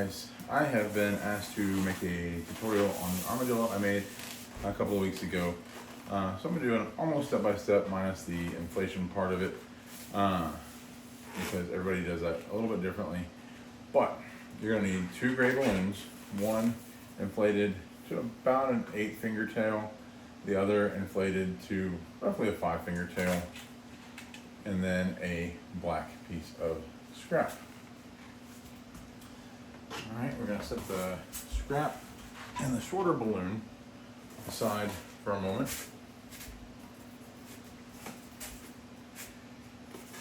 Guys, I have been asked to make a tutorial on the armadillo I made a couple of weeks ago. So I'm going to do it almost step by step minus the inflation part of it because everybody does that a little bit differently. But you're going to need 2 gray balloons, one inflated to about an 8-finger tail, the other inflated to roughly a 5-finger tail, and then a black piece of scrap. Alright, we're going to set the scrap and the shorter balloon aside for a moment.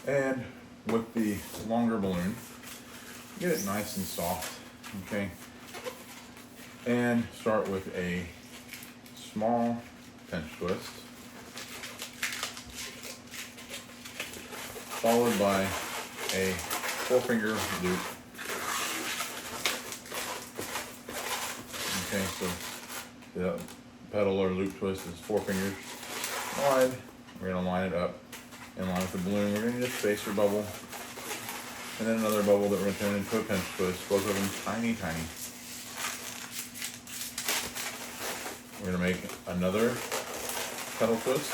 And with the longer balloon, get it nice and soft, okay? And start with a small pinch twist, followed by a 4-finger loop. Okay, so the pedal or loop twist is 4 fingers wide. We're going to line it up in line with the balloon. We're going to need a spacer bubble, and then another bubble that we're going to turn into a pinch twist. Both of them tiny, tiny. We're going to make another pedal twist,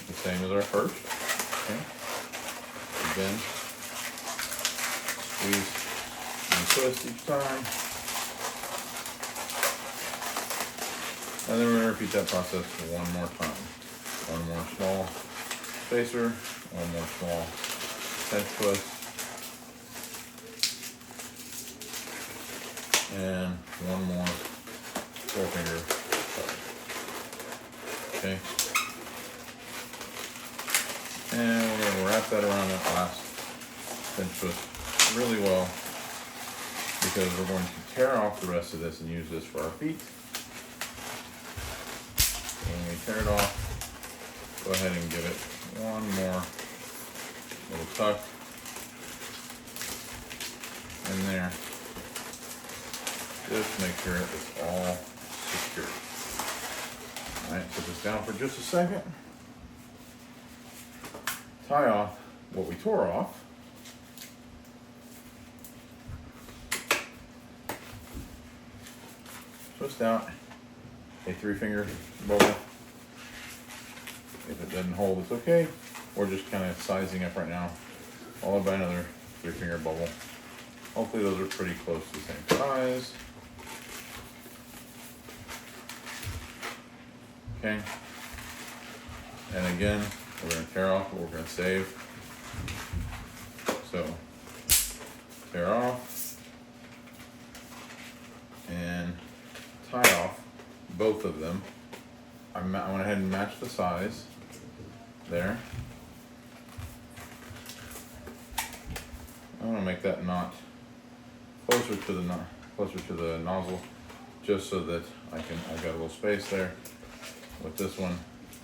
the same as our first. Okay. Again, squeeze and twist each time. And then we're going to repeat that process one more time. One more small spacer, one more small pinch twist, and one more 4-finger pedal. Okay. And we're going to wrap that around that last pinch twist really well, because we're going to tear off the rest of this and use this for our feet. When we tear it off, go ahead and give it one more little tuck in there. Just make sure it's all secure. Alright, put this down for just a second. Tie off what we tore off. Twist out a 3-finger bubble. If it doesn't hold, it's okay. We're just kind of sizing up right now, followed by another 3-finger bubble. Hopefully those are pretty close to the same size. Okay. And again, we're going to tear off what we're going to save. So, tear off and tie off both of them. I went ahead and matched the size there. I want to make that knot closer to the nozzle, just so that I've got a little space there. With this one,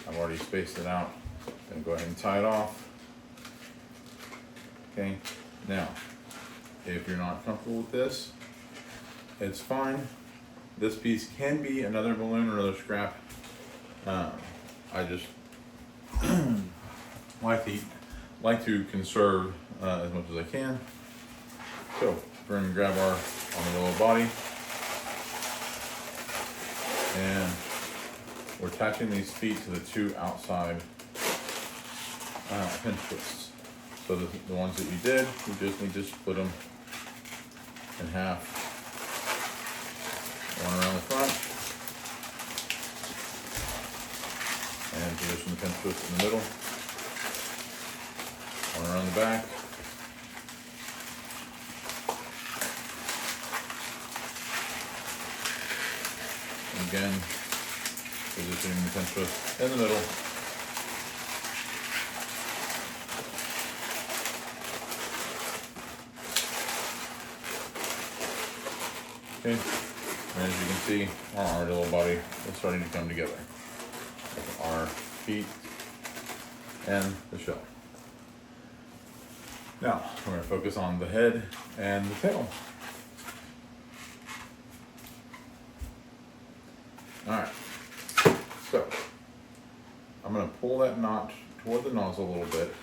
I've already spaced it out. I'm going to go ahead and tie it off. Okay. Now, if you're not comfortable with this, it's fine. This piece can be another balloon or another scrap. I just like to conserve as much as I can. So we're going to grab our armadillo body, and we're attaching these feet to the 2 outside pinch twists. So the ones that you did, you just need to split them in half. One around the front, and position the pinch twist in the middle. One around the back. And again, positioning the pinch twist in the middle. Okay. And as you can see, our armadillo body is starting to come together. With our feet and the shell. Now, we're going to focus on the head and the tail. Alright, so I'm going to pull that knot toward the nozzle a little bit.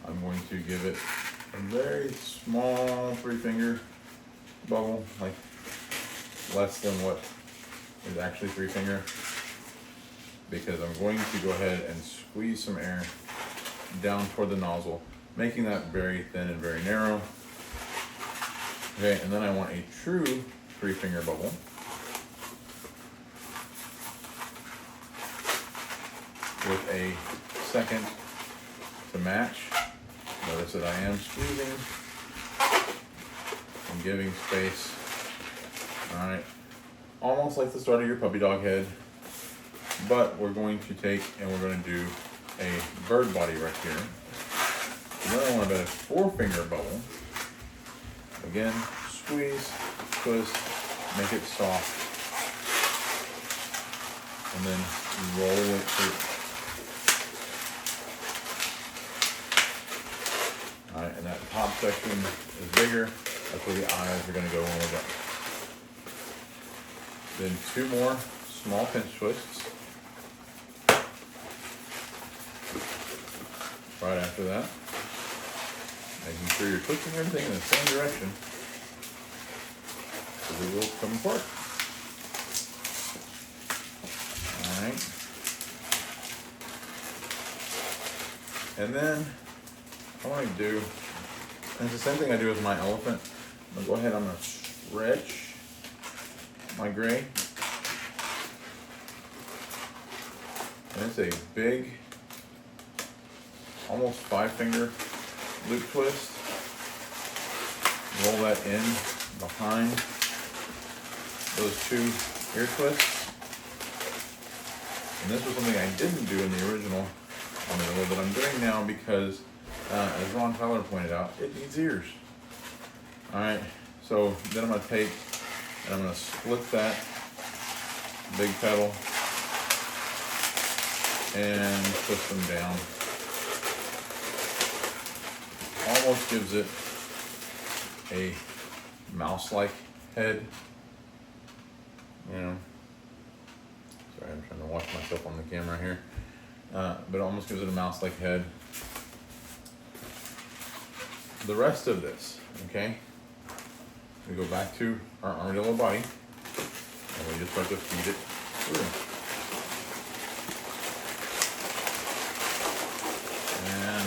I'm going to give it a very small 3-finger bubble, like less than what is actually 3-finger, because I'm going to go ahead and squeeze some air down toward the nozzle, making that very thin and very narrow. Okay, and then I want a true 3-finger bubble. With a second to match. Notice that I am squeezing and giving space. All right, almost like the start of your puppy dog head, but we're going to take and we're going to do a bird body right here. And then I want about a 4-finger bubble. Again, squeeze, twist, make it soft, and then roll it through. All right, and that top section is bigger. That's where the eyes are going to go when we're done. Then 2 more small pinch twists. Right after that, making sure you're twisting everything in the same direction, so they will come apart. All right, and then I want to do, and it's the same thing I do with my elephant. I'm going to go ahead, I'm going to stretch my gray. And it's a big, almost 5-finger loop twist. Roll that in behind those 2 ear twists. And this was something I didn't do in the original armadillo, but I'm doing now because, as Ron Tyler pointed out, it needs ears. All right, so then I'm going to take and I'm going to split that big petal and twist them down. Almost gives it a mouse-like head. You know, sorry, I'm trying to watch myself on the camera here. But it almost gives it a mouse-like head. The rest of this, okay, we go back to our armadillo body, and we just start to feed it through. And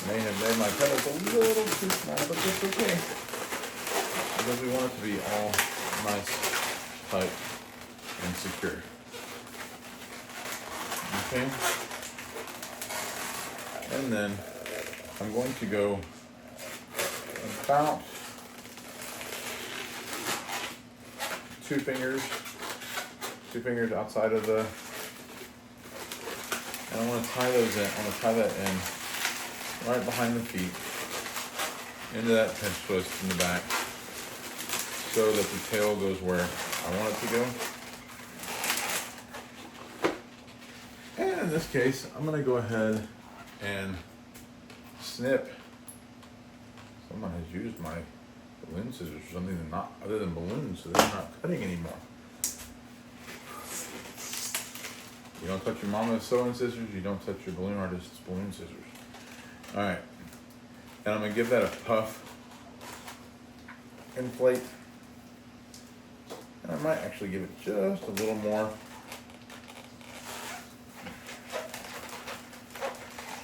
may have made my petals a little too small, but that's okay, because we want it to be all nice, tight, and secure. Okay? And then I'm going to go about 2 fingers outside of the, and I want to tie those in, I want to tie that in right behind the feet, into that pinch twist in the back, so that the tail goes where I want it to go. And in this case, I'm going to go ahead and snip. Someone has used my balloon scissors for something not other than balloons, so they're not cutting anymore. You don't touch your mama's sewing scissors, you don't touch your balloon artist's balloon scissors. All right, and I'm gonna give that a puff, inflate, and I might actually give it just a little more,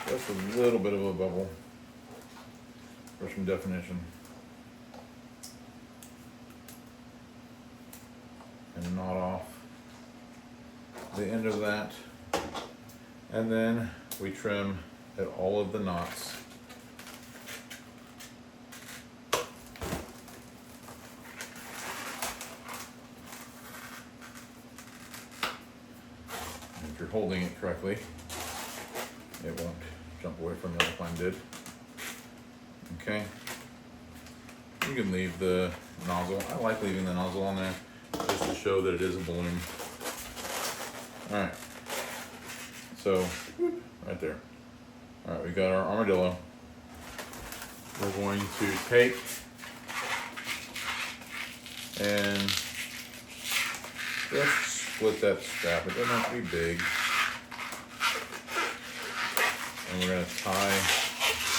just a little bit of a bubble for some definition, and knot off the end of that, and then we trim at all of the knots. And if you're holding it correctly, it won't jump away from you like mine did. Okay. You can leave the nozzle. I like leaving the nozzle on there just to show that it is a balloon. All right. So, right there. All right, we got our armadillo. We're going to take And just split that strap. It doesn't have to be big. And we're going to tie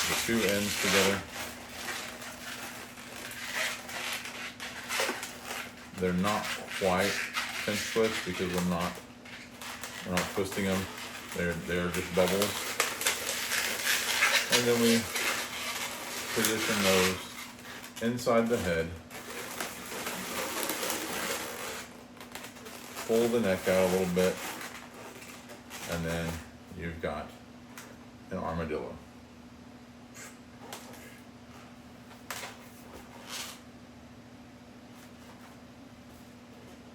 the two ends together. They're not quite pinch twists because we're not twisting them. They're just bubbles. And then we position those inside the head. Pull the neck out a little bit, and then you've got an armadillo.